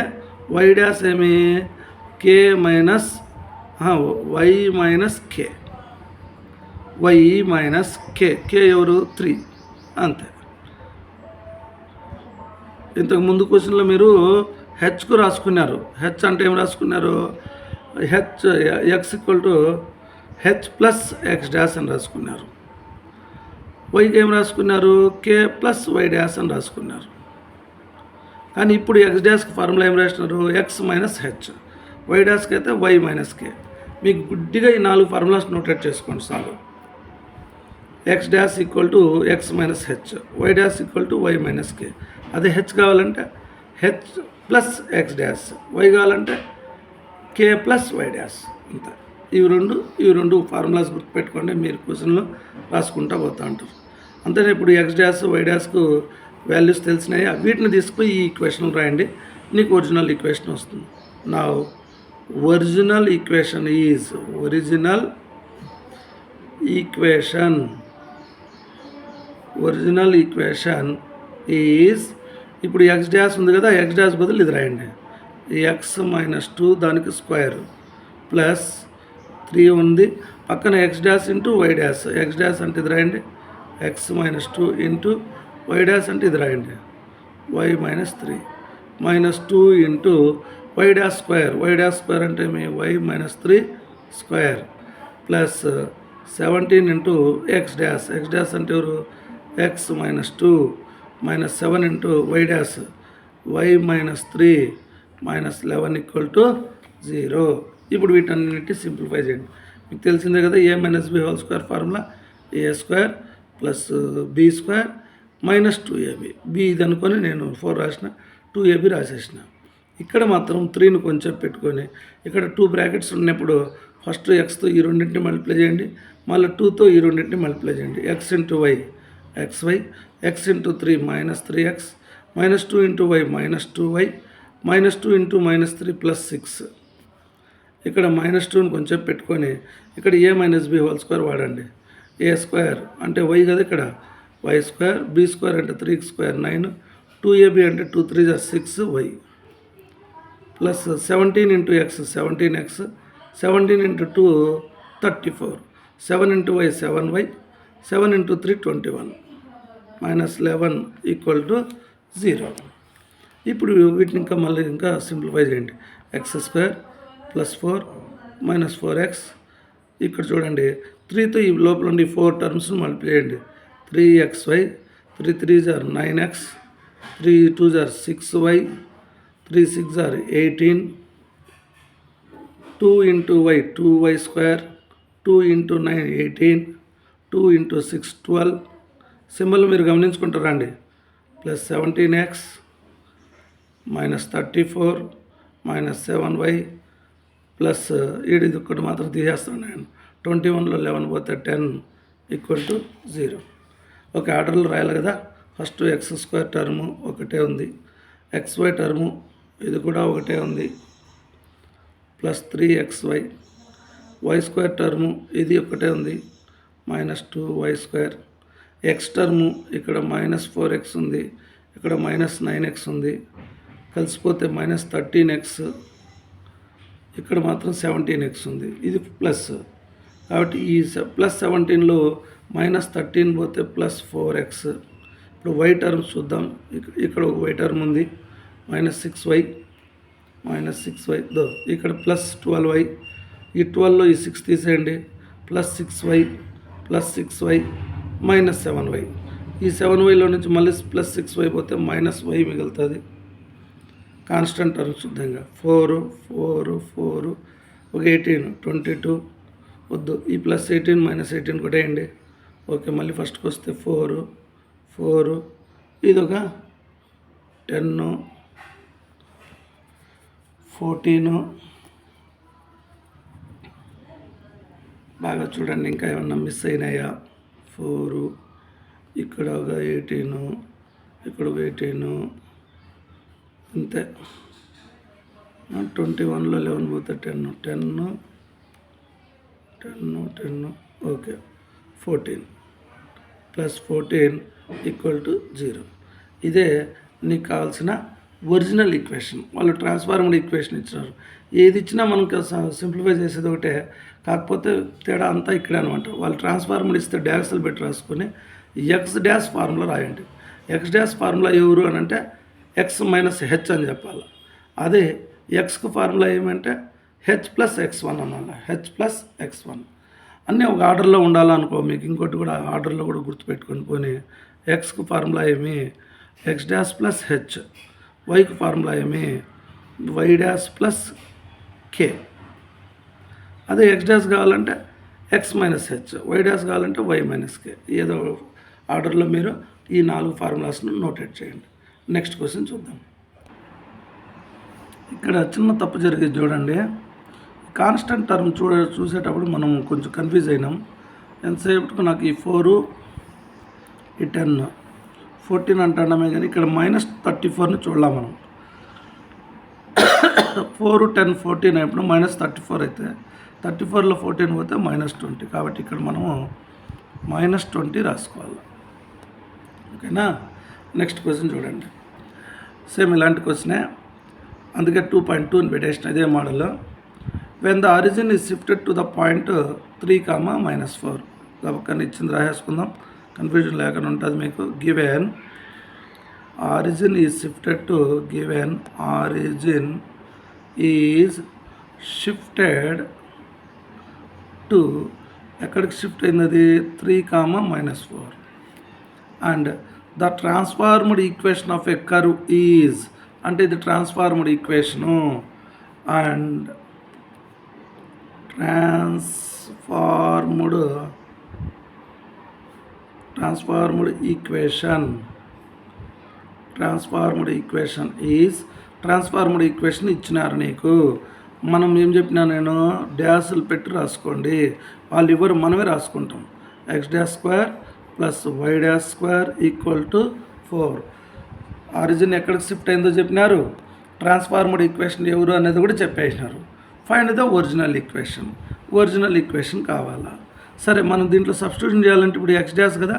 Speaker 1: వై డాష్ ఏమి? K minus y minus k, y minus k. K ఎవరు? 3 అంతే. ఇంతకు ముందు క్వశ్చన్లో మీరు హెచ్కు రాసుకున్నారు. హెచ్ అంటే ఏం రాసుకున్నారు? H X equal to H plus x dash అని రాసుకున్నారు. వైకి ఏం రాసుకున్నారు? కే ప్లస్ వై డాష్ అని రాసుకున్నారు. కానీ ఇప్పుడు ఎక్స్ డాష్కి ఫార్ములా ఏం రాసినారు? X minus h. వై డాష్కి అయితే వై మైనస్ కే. మీకు గుడ్డిగా ఈ 4 ఫార్ములాస్ నోటెట్ చేసుకోండి చాలు. X dash equal to x minus h, y dash equal to y minus k. అదే హెచ్ కావాలంటే h plus x dash, y కావాలంటే కే ప్లస్ వై డాష్. అంతే. ఇవి రెండు ఫార్ములాస్ గుర్తుపెట్టుకోండి, మీరు క్వశ్చన్లో రాసుకుంటూ పోతూ ఉంటారు. అంతేనే ఇప్పుడు ఎక్స్ డాష్ వై డాష్కు వాల్యూస్ తెలిసినాయి, వీటిని తీసుకుని ఈ ఈక్వేషన్ రాయండి, నీకు ఒరిజినల్ ఈక్వేషన్ వస్తుంది. నా ఒరిజినల్ ఈక్వేషన్ ఈజ్ ఇప్పుడు ఎక్స్ డాష్ ఉంది కదా, ఎక్స్ డాష్ బదులు ఇది రాయండి. ఎక్స్ మైనస్ 2 దానికి స్క్వేర్ ప్లస్ 3 ఉంది, పక్కన x dash into y dash. X dash అంటే ఇది రాయండి, x minus 2 into y dash అంటే ఇది రాయండి, y minus 3 minus 2 into y dash square. Y dash square అంటే మీ y minus 3 square plus 17 into X dash, x dash అంటే ఎవరు x minus 2 minus 7 into y dash, y minus 3 minus 11 equal to 0. ఇప్పుడు వీటన్నిటి simplify చేయండి. మీకు తెలిసిందే కదా, a minus b whole square formula a square plus b square minus 2ab. B ఇది అనుకొని నేను 4 రాసిన, 2ab రాసేసిన. ఇక్కడ మాత్రం 3ని కొంచెం పెట్టుకొని ఇక్కడ 2 బ్రాకెట్స్ ఉన్నప్పుడు ఫస్ట్ ఎక్స్తో ఈ రెండింటిని మల్టిప్లై చేయండి, మళ్ళీ 2తో ఈ రెండింటిని మల్టిప్లై చేయండి. X into y xy, x into 3 minus 3x, minus 2 into y minus 2y, minus 2 into minus 3 plus 6. ఇక్కడ మైనస్ 2ని కొంచెం పెట్టుకొని ఇక్కడ a minus b whole square వాడండి. ఏ స్క్వేర్ అంటే వై కదా, ఇక్కడ వై స్క్వేర్, బి స్క్వేర్ అంటే 3 స్క్వేర్ 9, 2ab అంటే 2 3 6y, plus 17 into x 17x, 17 into 2 34, 7 into y 7y, 7 into 3 21, minus 11 equal to 0. ఇప్పుడు వీటిని ఇంకా మళ్ళీ ఇంకా సింప్లిఫై చేయండి. X square plus 4 minus 4x, ఇక్కడ చూడండి 3తో ఈ లోపల ఉండి 4 టర్మ్స్ని మల్టిప్లై చేయండి. 3xy, 3 3s are 9x, 3 2s are 6y, 3 6s are 18, 2 into y 2y square, 2 into 9 18, 2 into 6 12. Symbol మీరు గమనించుకుంటారా అండి. Plus 17x minus 34 minus 7y plus ఇది ఒకటి మాత్రం తీసేస్తాను నేను. 21లో 11 పోతే 10 ఈక్వల్ టు 0. ఒక ఆర్డర్లో రాయాలి కదా. ఫస్ట్ ఎక్స్ స్క్వేర్ టర్ము ఒకటే ఉంది, xy టర్ము ఇది కూడా ఒకటే ఉంది, plus 3xy, y square term ఇది ఒకటే ఉంది, minus 2y square, X term ఇక్కడ మైనస్ 4x ఉంది, ఇక్కడ మైనస్ 9x ఉంది, కలిసిపోతే మైనస్ 13x, ఇక్కడ మాత్రం 17x ఉంది, ఇది ప్లస్. కాబట్టి ఈ ప్లస్ 17లో మైనస్ 13 పోతే ప్లస్ 4x. ఇప్పుడు వై టర్మ్స్ చూద్దాం. ఇక్కడ ఒక వై టర్మ్ ఉంది, మైనస్ 6y, మైనస్ 6y, ఇక్కడ ప్లస్ 12y, ఈ 12లో ఈ 6 తీసేయండి, plus 6y, plus 6y, minus 7y. ఈ 7yలో నుంచి మళ్ళీ ప్లస్ 6y పోతే మైనస్ y మిగులుతుంది. కాన్స్టెంట్ టర్మ్స్ శుద్ధంగా 4 4 4, ఒక 18 22 వద్దు, ఈ ప్లస్ 18 మైనస్ 18 కొట్టేయండి. ఓకే, మళ్ళీ ఫస్ట్కి వస్తే 4 4, ఇదొక 10 14. బాగా చూడండి, ఇంకా ఏమన్నా మిస్ అయినాయా. 4, ఇక్కడ ఒక 18, ఇక్కడ ఒక 18, అంతే. 21లో 11 పోతే 10 10 10 10, ఓకే 14 ప్లస్ 14 ఈక్వల్ టు 0. ఇదే నీకు కావాల్సిన ఒరిజినల్ ఈక్వేషన్. వాళ్ళు ట్రాన్స్ఫార్మర్ ఈక్వేషన్ ఇచ్చినారు. ఏది ఇచ్చినా మనకు సింప్లిఫై చేసేది ఒకటే, కాకపోతే తేడా అంతా ఇక్కడే అనమాట. వాళ్ళు ట్రాన్స్ఫార్మర్ ఇస్తే డాష్లు పెట్టి రాసుకొని ఎక్స్ డాష్ ఫార్ములా రాయండి. ఎక్స్ డాష్ ఫార్ములా ఎవరు అని అంటే ఎక్స్ మైనస్ హెచ్ అని చెప్పాలి. అదే ఎక్స్కు ఫార్ములా ఏమంటే హెచ్ ప్లస్ x1 అనాలి. హెచ్ ప్లస్ x1 అన్నీ ఒక ఆర్డర్లో ఉండాలనుకో. మీకు ఇంకోటి కూడా ఆర్డర్లో కూడా గుర్తుపెట్టుకొని పోనీ. ఎక్స్కు ఫార్ములా ఏమి ఎక్స్ డాష్ ప్లస్ హెచ్, వైకి ఫార్ములా ఏమి వై డాష్ ప్లస్ కే. అదే ఎక్స్ డాష్ కావాలంటే x minus h, y dash కావాలంటే వై మైనస్ కే. ఏదో ఆర్డర్లో మీరు ఈ 4 ఫార్ములాస్ను నోటేట్ చేయండి. నెక్స్ట్ క్వశ్చన్ చూద్దాం. ఇక్కడ చిన్న తప్పు జరిగేది చూడండి. కాన్స్టెంట్ టర్మ్ చూసేటప్పుడు మనం కొంచెం కన్ఫ్యూజ్ అయినాం. ఎంతసేపటికి నాకు ఈ 4 ఈ 10 14 అంటున్నామే, కానీ ఇక్కడ మైనస్ 34ని చూడలేం మనం. 4 10 14 అయినప్పుడు మైనస్ 34 అయితే 34లో 14 పోతే మైనస్ 20. కాబట్టి ఇక్కడ మనము మైనస్ 20 రాసుకోవాలి. ఓకేనా. నెక్స్ట్ క్వశ్చన్ చూడండి. సేమ్ ఇలాంటి క్వశ్చనే, అందుకే 2.2 అని పెట్టేసిన ఇదే model. When the origin is shifted to the point 3, -4. కాబట్టి ఇచ్చింది రాసేసుకుందాం, కన్ఫ్యూజన్ లేకుండా ఉంటుంది మీకు. Given origin is shifted to, given origin is shifted to ఎక్కడికి షిఫ్ట్ అయింది అది 3, -4 and the transformed equation of a curve is అంటే ఇది transformed equation and transformed equation is transformed equation ఇచ్చినారు నీకు. మనం ఏం చెప్పినా నేను డ్యాసులు పెట్టి రాసుకోండి, వాళ్ళు ఇవ్వరు, మనమే రాసుకుంటాం. x² + y² = 4. ఆరిజిన్ ఎక్కడికి షిఫ్ట్ అయిందో చెప్పినారు, ట్రాన్స్ఫార్మ్డ్ ఈక్వేషన్ ఎవరు అనేది కూడా చెప్పేసినారు. ఫైండ్ ద ఒరిజినల్ ఈక్వేషన్ కావాలా. సరే, మనం దీంట్లో సబ్స్టిట్యూషన్ చేయాలంటే ఇప్పుడు x' కదా,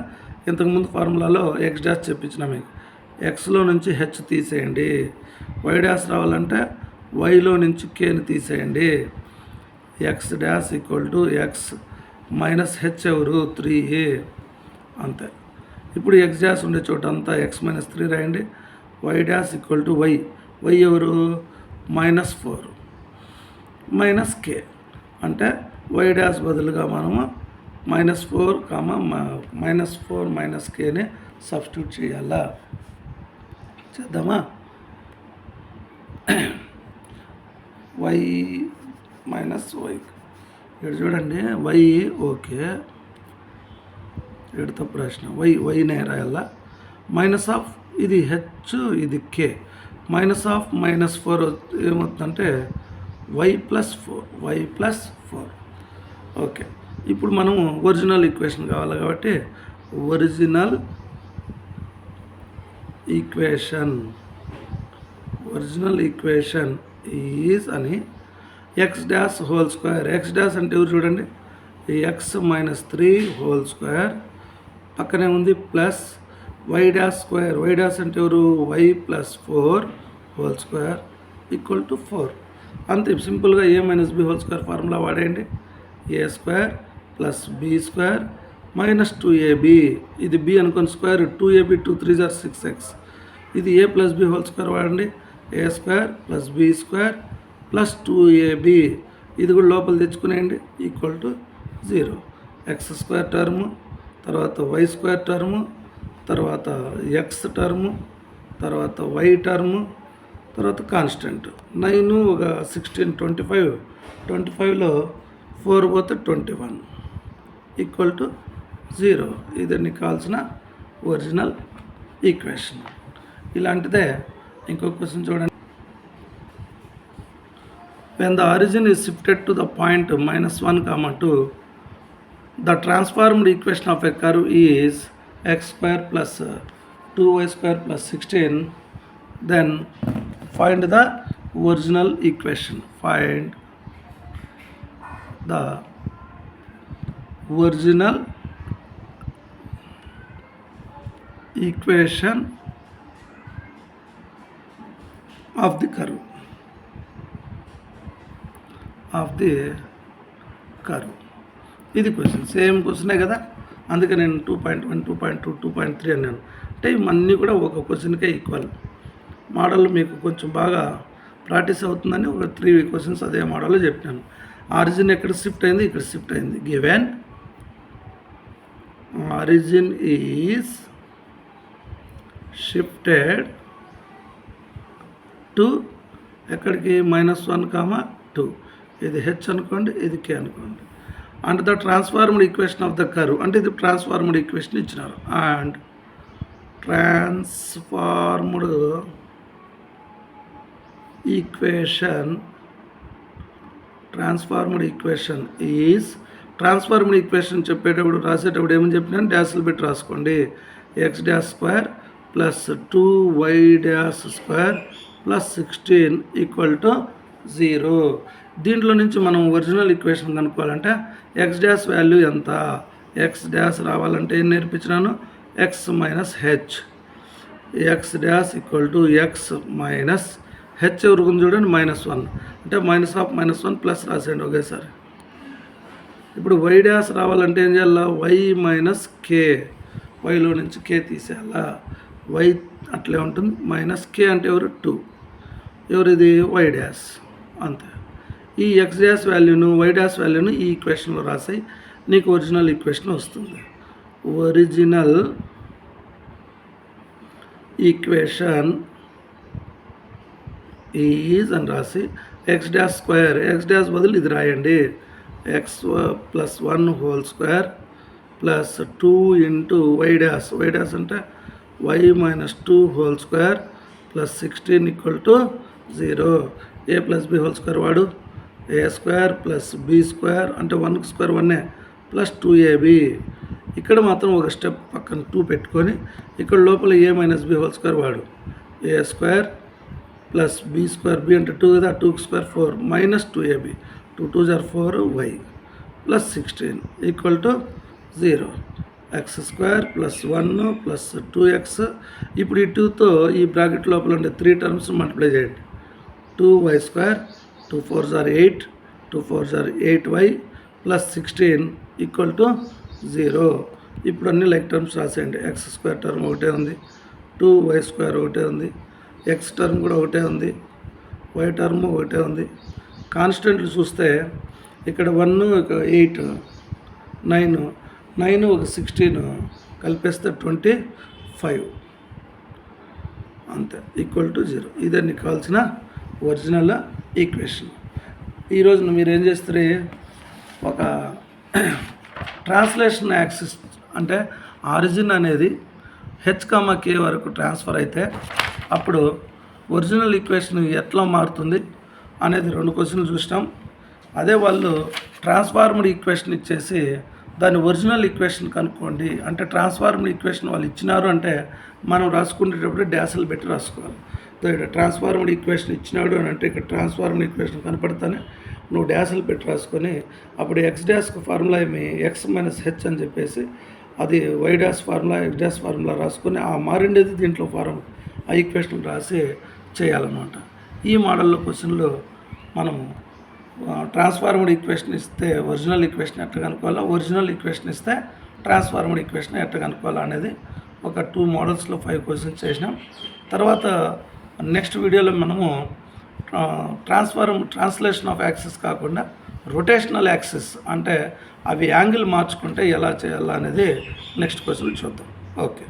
Speaker 1: ఇంతకుముందు ఫార్ములాలో x' చెప్పించిన మీకు. ఎక్స్లో నుంచి హెచ్ తీసేయండి, y' రావాలంటే వైలో నుంచి కేని తీసేయండి. x' = x మైనస్ హెచ్ ఎవరు 3a అంతే. ఇప్పుడు x' ఉండే చోట అంతా x - 3 రాయండి. y' = y ఎవరు -4 మైనస్ k అంటే y' బదులుగా మనము -4 -kని సబ్స్టిట్యూట్ చేయాలా. చేద్దామా? y - y ఇక్కడ చూడండి, y ఓకే, ఇక్కడ తప్పు రాసిన, వైనే రాయాలా. -, ఇది హెచ్ ఇది కే, -4 ఏమవుతుందంటే y + 4. ఓకే, ఇప్పుడు మనము ఒరిజినల్ ఈక్వేషన్ కావాలి కాబట్టి ఒరిజినల్ ఈక్వేషన్ ఈజ్ అని x' అంటే ఎవరు చూడండి, x - 3² పక్కనే ఉంది ప్లస్ y' అంటే ఎవరు y + 4² = 4. అంతే, సింపుల్గా a - b² formula వాడేయండి. a² + b² - 2ab, ఇది b అనుకోని స్క్వేర్, 2ab 2 3 = 6x. ఇది a + b² వాడండి, a² + b² + 2ab, ఇది కూడా లోపల తెచ్చుకునేయండి =0. x² టర్ము, తర్వాత y² టర్ము, తర్వాత x టర్ము, తర్వాత y టర్ము, తర్వాత కాన్స్టెంట్ 9 ఒక 16 25లో 4 పోతే 21 = 0. ఇది నీకు కావాల్సిన ఒరిజినల్ ఈక్వేషన్. ఇలాంటిదే ఇంకో క్వశ్చన్ చూడండి. When the origin is shifted to the point -1, 2, the transformed equation of a curve is x² + 2y² + 16. Then find the original equation. Find the original equation of the curve. ఇది question, same క్వశ్చనే కదా, అందుకే నేను 2.1 2.2 2.3 అన్నాను. అంటే ఇవన్నీ కూడా ఒక క్వశ్చన్కే ఈక్వల్. మోడల్ మీకు కొంచెం బాగా ప్రాక్టీస్ అవుతుందని ఒక 3 క్వశ్చన్స్ అదే మోడల్లో చెప్పినాను. ఆరిజిన్ ఎక్కడ షిఫ్ట్ అయింది, ఇక్కడ షిఫ్ట్ అయింది. Given origin is shifted to ఎక్కడికి -1, 2, ఇది హెచ్ అనుకోండి, ఇది కే అనుకోండి. And the transformed equation of the curve అంటే ఇది ట్రాన్స్ఫార్మ్డ్ ఈక్వేషన్ ఇచ్చినారు. And transformed equation is transformed equation చెప్పేటప్పుడు రాసేటప్పుడు ఏమని చెప్పినాను, డ్యాష్లు పెట్టి రాసుకోండి. x' square plus 2y' plus 16 = 0. దీంట్లో నుంచి మనం ఒరిజినల్ ఈక్వేషన్ కనుక్కోవాలంటే x' వాల్యూ ఎంత, x' రావాలంటే ఏం నేర్పించినాను, x - h. x' = x - h ఎవరికి ఉంది చూడండి, -1 అంటే -1 ప్లస్ రాసేయండి ఒకేసారి. ఇప్పుడు y' రావాలంటే ఏం చేయాలా, y - k, వైలో నుంచి k తీసేయాలా. y అట్లే ఉంటుంది, -k అంటే ఎవరు 2, ఎవరిది y' అంతే. ఈ x' వాల్యూను y' వాల్యూను ఈ ఈక్వేషన్లో రాసాయి. నీకు ఒరిజినల్ ఈక్వేషన్ వస్తుంది. ఒరిజినల్ ఈక్వేషన్ ఈజ్ అని రాసి x dash square, X dash బదులు ఇది రాయండి, x plus 1 whole square plus 2 into y dash, why dash అంటే y minus 2 whole square plus 16 equal to 0. A plus b whole square వాడు a square plus b square అంటే 1 square 1 plus 2ab. ఇక్కడ మాత్రం ఒక step పక్కన 2 పెట్టుకొని ఇక్కడ లోపల a minus b whole square వాడు a square plus b square, b అంటే 2 కదా, 2 స్క్వేర్ 4 మైనస్ 2ab, 2 2 జార్ 4 y plus 16 equal to 0. X square plus 1 plus 2x. ఇప్పుడు ఈ 2తో ఈ బ్రాకెట్ లోపల ఉండే 3 టర్మ్స్ మల్టిప్లై చేయండి. 2y స్క్వేర్, 2 4 జార్ 8, 2 4 జార్ 8y ప్లస్ 16 ఈక్వల్ టు 0. ఇప్పుడు అన్ని లైక్ టర్మ్స్ రాసేయండి. ఎక్స్ స్క్వేర్ టర్మ్ ఒకటే ఉంది, 2y స్క్వేర్ ఒకటే ఉంది, ఎక్స్ టర్మ్ కూడా ఒకటే ఉంది, వై టర్మ్ ఒకటే ఉంది. కాన్స్టెంట్లు చూస్తే ఇక్కడ 1 8 9 ఒక 16 కలిపేస్తే 25 అంతే ఈక్వల్ టు 0. ఇదే నీకు కావాల్సిన ఒరిజినల్ ఈక్వేషన్. ఈరోజు మీరు ఏం చేస్తారు, ఒక ట్రాన్స్లేషన్ యాక్సిస్ అంటే ఆరిజిన్ అనేది h,k వరకు ట్రాన్స్ఫర్ అయితే అప్పుడు ఒరిజినల్ ఈక్వేషన్ ఎట్లా మారుతుంది అనేది 2 క్వశ్చన్లు చూసినాం. అదే వాళ్ళు ట్రాన్స్ఫార్మ్డ్ ఈక్వేషన్ ఇచ్చేసి దాని ఒరిజినల్ ఈక్వేషన్ కనుక్కోండి అంటే ట్రాన్స్ఫార్మ్డ్ ఈక్వేషన్ వాళ్ళు ఇచ్చినారు అంటే మనం రాసుకునేటప్పుడు డాష్లు పెట్టి రాసుకోవాలి. ఇక్కడ ట్రాన్స్ఫార్మ్డ్ ఈక్వేషన్ ఇచ్చినాడు అని అంటే ఇక్కడ ట్రాన్స్ఫార్మ్డ్ ఈక్వేషన్ కనపడతానే నువ్వు డాష్లు పెట్టి రాసుకొని అప్పుడు ఎక్స్ డాష్కి ఫార్ములా ఏమి ఎక్స్ మైనస్ హెచ్ అని చెప్పేసి అది y dash formula x dash formula రాసుకొని ఆ మారిండేది దీంట్లో ఆ ఈక్వేషన్ రాసి చేయాలన్నమాట. ఈ మోడల్లో క్వశ్చన్లు మనము ట్రాన్స్ఫార్మ్డ్ ఈక్వేషన్ ఇస్తే ఒరిజినల్ ఈక్వేషన్ ఎట్లా కనుక్కోవాలా, ఒరిజినల్ ఈక్వేషన్ ఇస్తే ట్రాన్స్ఫార్మ్డ్ ఈక్వేషన్ ఎట్లా కనుక్కోవాలా అనేది ఒక 2 మోడల్స్లో 5 క్వశ్చన్స్ చేసినాం. తర్వాత నెక్స్ట్ వీడియోలో మనము ట్రాన్స్లేషన్ ఆఫ్ యాక్సిస్ కాకుండా రొటేషనల్ యాక్సిస్ అంటే అవి యాంగిల్ మార్చుకుంటే ఎలా చేయాలా అనేది నెక్స్ట్ క్వశ్చన్ చూద్దాం. ఓకే.